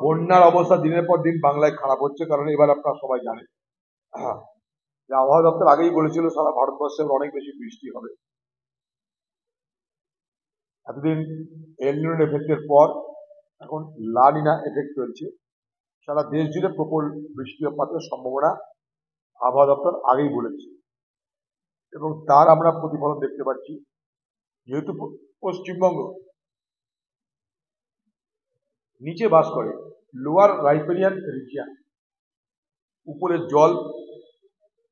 বন্যার অবস্থা দিনের পর দিন বাংলায় খারাপ হচ্ছে, কারণ এবার আপনারা সবাই জানেন যে আবহাওয়া দপ্তর আগেই বলেছিল সারা ভারতবর্ষে অনেক বেশি বৃষ্টি হবে। এতদিন এল নিনো এফেক্টের পর এখন লা নিনা এফেক্ট চলছে। সারা দেশ জুড়ে প্রবল বৃষ্টিপাতের সম্ভাবনা আবহাওয়া দপ্তর আগেই বলেছে, এবং তার আমরা প্রতিফলন দেখতে পাচ্ছি। যেহেতু পশ্চিমবঙ্গ নিচে বাস করে, লোয়ার রাইপেরিয়ান রিজিয়ন, উপরের জল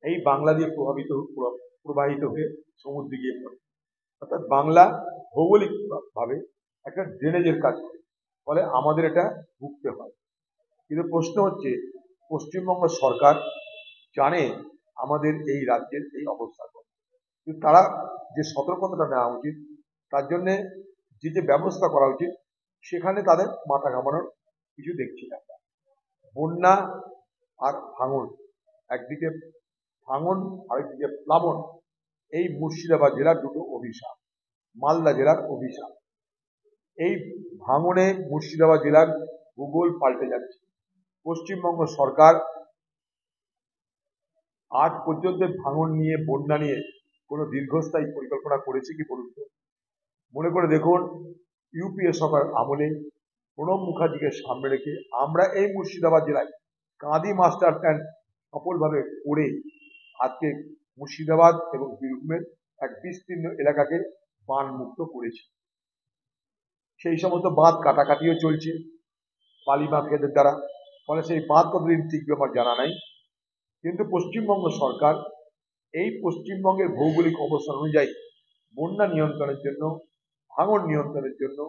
এই বাংলা দিয়ে প্রবাহিত হয়ে সমুদ্রে গিয়ে পড়ে, অর্থাৎ বাংলা ভৌগোলিক ভাবে একটা ড্রেনেজের কাজ করে, ফলে আমাদের এটা ভুগতে হয়। কিন্তু প্রশ্ন হচ্ছে, পশ্চিমবঙ্গ সরকার জানে আমাদের এই রাজ্যের এই অবস্থা, কিন্তু তারা যে সতর্কতাটা নেওয়া উচিত, তার জন্য যে ব্যবস্থা করা উচিত, সেখানে তাদের মাথা ঘামানোর কিছু দেখছি না। বন্যা আর ভাঙন, একদিকে ভাঙন আরেকদিকে প্লাবন, এই মুর্শিদাবাদ জেলার দুটো অভিশাপ, মালদা জেলার অভিশাপ। এই ভাঙনে মুর্শিদাবাদ জেলার ভূগোল পাল্টে যাচ্ছে। পশ্চিমবঙ্গ সরকার আজ পর্যন্ত ভাঙন নিয়ে, বন্যা নিয়ে কোনো দীর্ঘস্থায়ী পরিকল্পনা করেছে কি বলুন তো? মনে করে দেখুন, ইউপিএ সরকার আমলে প্রণব মুখার্জিকে সামনে রেখে আমরা এই মুর্শিদাবাদ জেলায় কাঁদি মাস্টার প্ল্যান সফলভাবে করে আজকে মুর্শিদাবাদ এবং বীরভূমের এক বিস্তীর্ণ এলাকাকে বান মুক্ত করেছি। সেই সমস্ত বাঁধ কাটাকাটিও চলছে বালি মাফিয়াদের দ্বারা, ফলে সেই বাঁধ কতদিন টিকবে আমার জানা নাই। কিন্তু পশ্চিমবঙ্গ সরকার এই পশ্চিমবঙ্গের ভৌগোলিক অবস্থান অনুযায়ী বন্যা নিয়ন্ত্রণের জন্য, ভাঙন নিয়ন্ত্রণের জন্য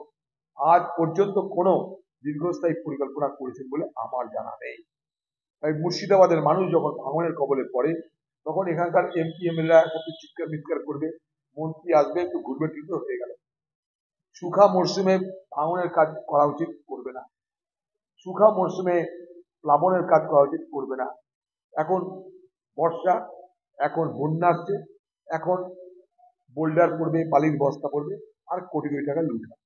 আজ পর্যন্ত কোনো দীর্ঘস্থায়ী পরিকল্পনা করেছেন বলে আমার জানা নেই। তাই মুর্শিদাবাদের মানুষ যখন ভাঙনের কবলে পড়ে, তখন এখানকার এমপি এমএলএরা একটু চিৎকার মিৎকার করবে, মন্ত্রী আসবে, একটু ঘুরবে ফিরবে, হয়ে গেল। শুখা মরশুমে ভাঙনের কাজ করা উচিত, করবে না। শুখা মরশুমে প্লাবনের কাজ করা উচিত, করবে না। এখন বর্ষা, এখন বন্যা আসছে, এখন বোল্ডার পড়বে, বালির বস্তা পড়বে, আর কোটি কোটি টাকা লুট হবে।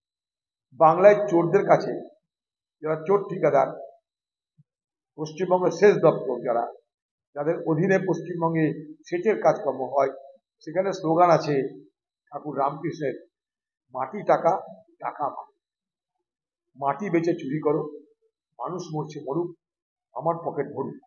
বাংলায় চোরদের কাছে, যারা চোর ঠিকাদার, পশ্চিমবঙ্গের সেচ দপ্তর যাদের অধীনে পশ্চিমবঙ্গে সেচের কাজকর্ম হয়, সেখানে স্লোগান আছে ঠাকুর রামকৃষ্ণের, মাটি টাকা, টাকা মাটি বেচে চুরি করো, মানুষ মরছে মরুক, আমার পকেট ভরুক।